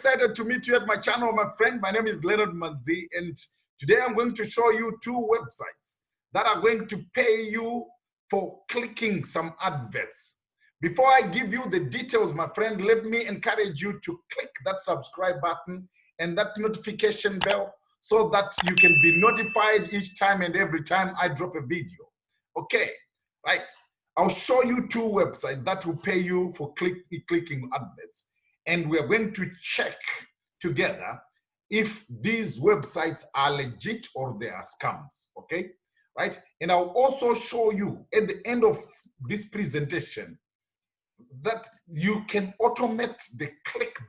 excited to meet you at my channel, my friend. My name is Leonard Manzi, and today I'm going to show you two websites that are going to pay you for clicking some adverts. Before I give you the details, my friend, let me encourage you to click that subscribe button and that notification bell so that you can be notified each time and every time I drop a video. Okay, right. I'll show you two websites that will pay you for clicking adverts. And we're going to check together if these websites are legit or they are scams, okay? Right? And I'll also show you at the end of this presentation that you can automate the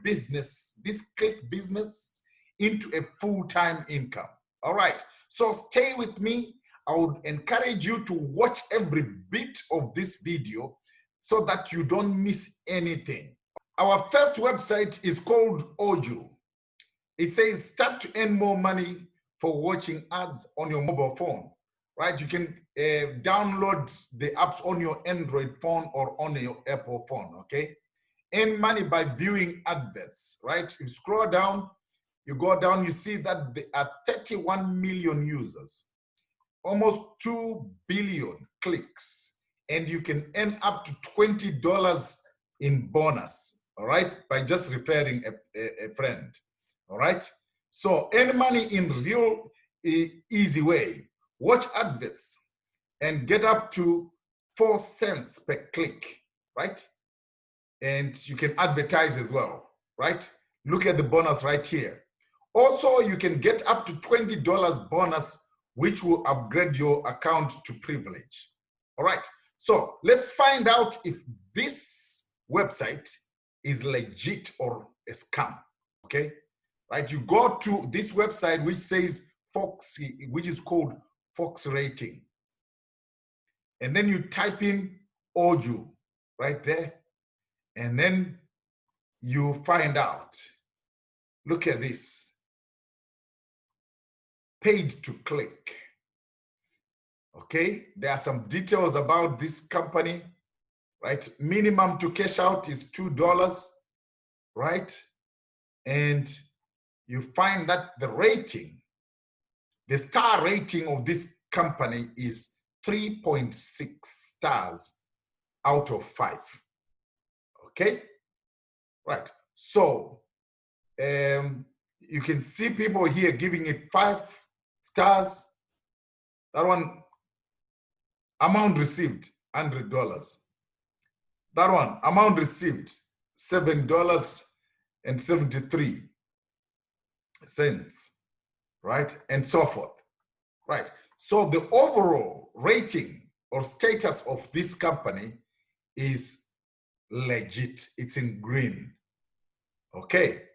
this click business into a full-time income. All right, so stay with me. I would encourage you to watch every bit of this video so that you don't miss anything. Our first website is called Oju. It says start to earn more money for watching ads on your mobile phone, right? You can download the apps on your Android phone or on your Apple phone, okay? Earn money by viewing adverts, right? You scroll down, you go down, you see that there are 31 million users, almost 2 billion clicks, and you can earn up to $20 in bonus. All right, by just referring a friend. All right, so earn money in real easy way. Watch adverts and get up to 4 cents per click, right? And you can advertise as well, right? Look at the bonus right here. Also, you can get up to $20 bonus, which will upgrade your account to privilege. All right, so let's find out if this website is legit or a scam, okay? Right, you go to this website which says Fox, which is called Fox Rating. And then you type in Oju right there, and then you find out. Look at this. Paid to click. Okay, there are some details about this company. Right, minimum to cash out is $2, right? And you find that the rating, the star rating of this company is 3.6 stars out of 5. Okay, right. So you can see people here giving it 5 stars. That one, amount received $100. That one, amount received $7.73, right? And so forth, right? So the overall rating or status of this company is legit. It's in green, okay,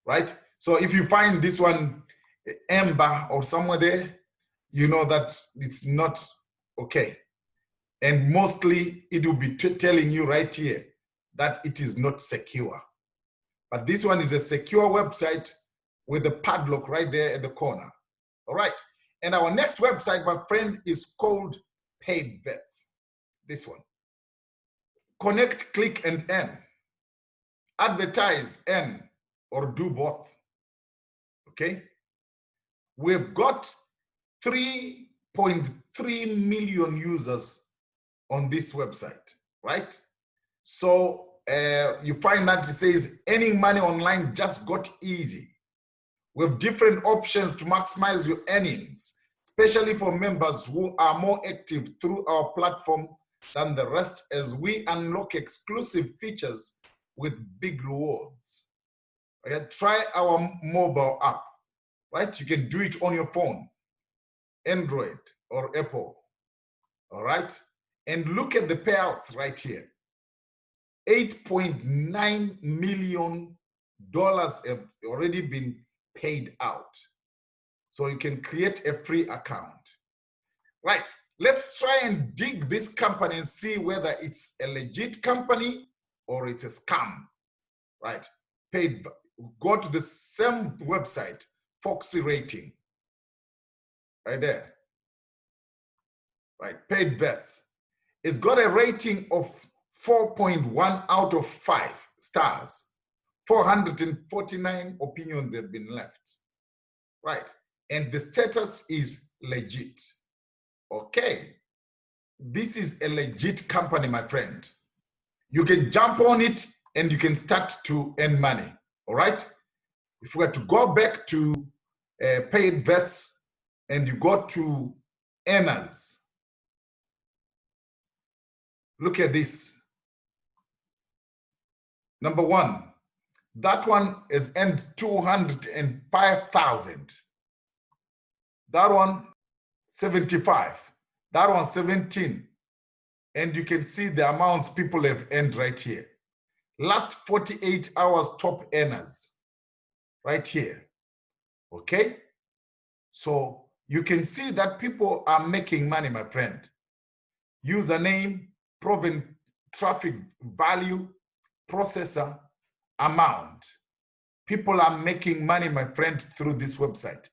right? So if you find this one amber or somewhere there, you know that it's not okay. And mostly it will be telling you right here that it is not secure. But this one is a secure website with a padlock right there at the corner. All right. And our next website, my friend, is called ADVERTS. This one. Connect, click, and earn. Advertise, earn, or do both. Okay. We've got 3.3 million users on this website, right? So you find that it says earning money online just got easy. We have different options to maximize your earnings, especially for members who are more active through our platform than the rest, as we unlock exclusive features with big rewards. Okay, try our mobile app, right? You can do it on your phone, Android or Apple, all right? And look at the payouts right here. $8.9 million have already been paid out. So you can create a free account. Right, let's try and dig this company and see whether it's a legit company or it's a scam. Right, go to the same website, Foxy Rating. Right there. Right, ADVERTS. It's got a rating of 4.1 out of 5 stars. 449 opinions have been left, right? And the status is legit, okay? This is a legit company, my friend. You can jump on it and you can start to earn money, all right? If we were to go back to paid vets and you go to earners, look at this. Number one, that one has earned 205,000. That one, 75. That one, 17. And you can see the amounts people have earned right here. Last 48 hours top earners, right here, okay? So you can see that people are making money, my friend. Username, proven traffic value, processor, amount. People are making money, my friend, through this website.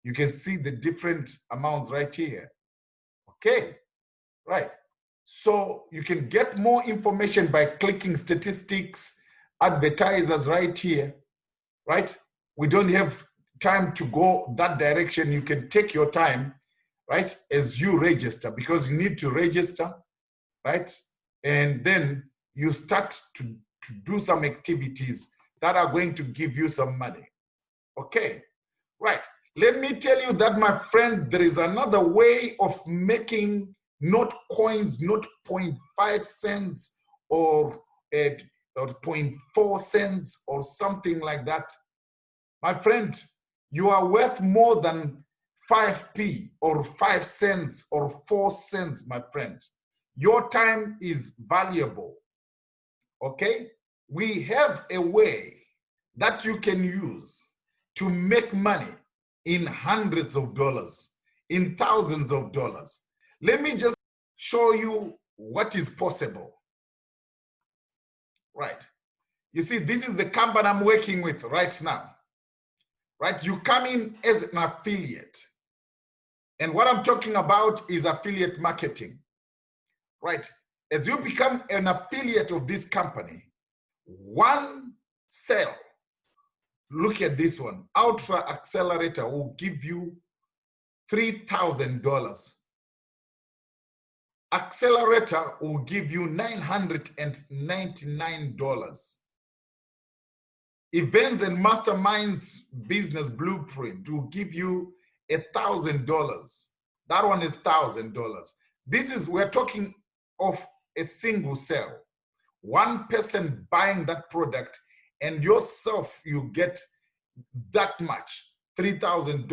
You can see the different amounts right here. Okay, right. So you can get more information by clicking statistics, advertisers right here, right? We don't have time to go that direction. You can take your time, right, as you register, because you need to register, right? And then you start to do some activities that are going to give you some money. Okay, right. Let me tell you that, my friend, there is another way of making not coins, not 0.5 cents or 0.4 cents or something like that. My friend, you are worth more than 5p or 5 cents or 4 cents, my friend. Your time is valuable, okay? We have a way that you can use to make money in hundreds of dollars, in thousands of dollars. Let me just show you what is possible. Right. You see, this is the company I'm working with right now. Right? You come in as an affiliate. And what I'm talking about is affiliate marketing. Right? As you become an affiliate of this company, one sale, look at this one, Ultra Accelerator will give you $3,000. Accelerator will give you $999. Events and Masterminds Business Blueprint will give you $1,000. That one is $1,000. This is, we're talking of a single sale. One person buying that product and yourself, you get that much, $3,000,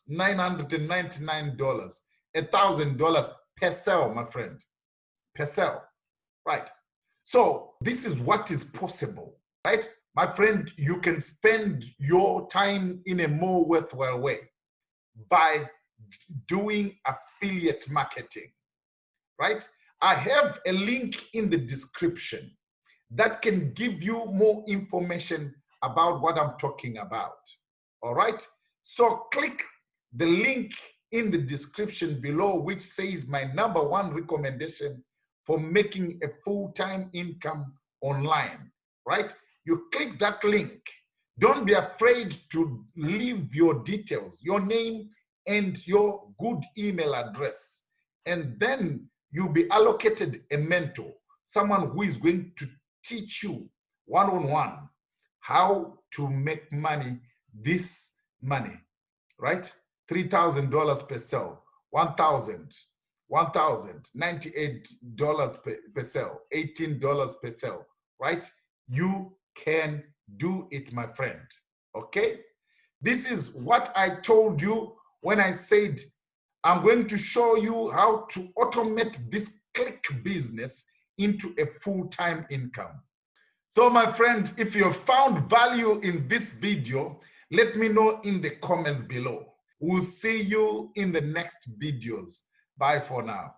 $999, $1,000 per sale, my friend, per sale, right? So this is what is possible, right? My friend, you can spend your time in a more worthwhile way by doing affiliate marketing, right? I have a link in the description that can give you more information about what I'm talking about, all right? So click the link in the description below, which says my #1 recommendation for making a full-time income online, right? You click that link. Don't be afraid to leave your details, your name and your good email address. And then you'll be allocated a mentor, someone who is going to teach you one-on-one how to make money, this money, right? $3,000 per sale, $1,000, $98 per sale, $18 per sale, right? You can do it, my friend, okay? This is what I told you when I said I'm going to show you how to automate this click business into a full-time income. So my friend, if you have found value in this video, let me know in the comments below. We'll see you in the next videos. Bye for now.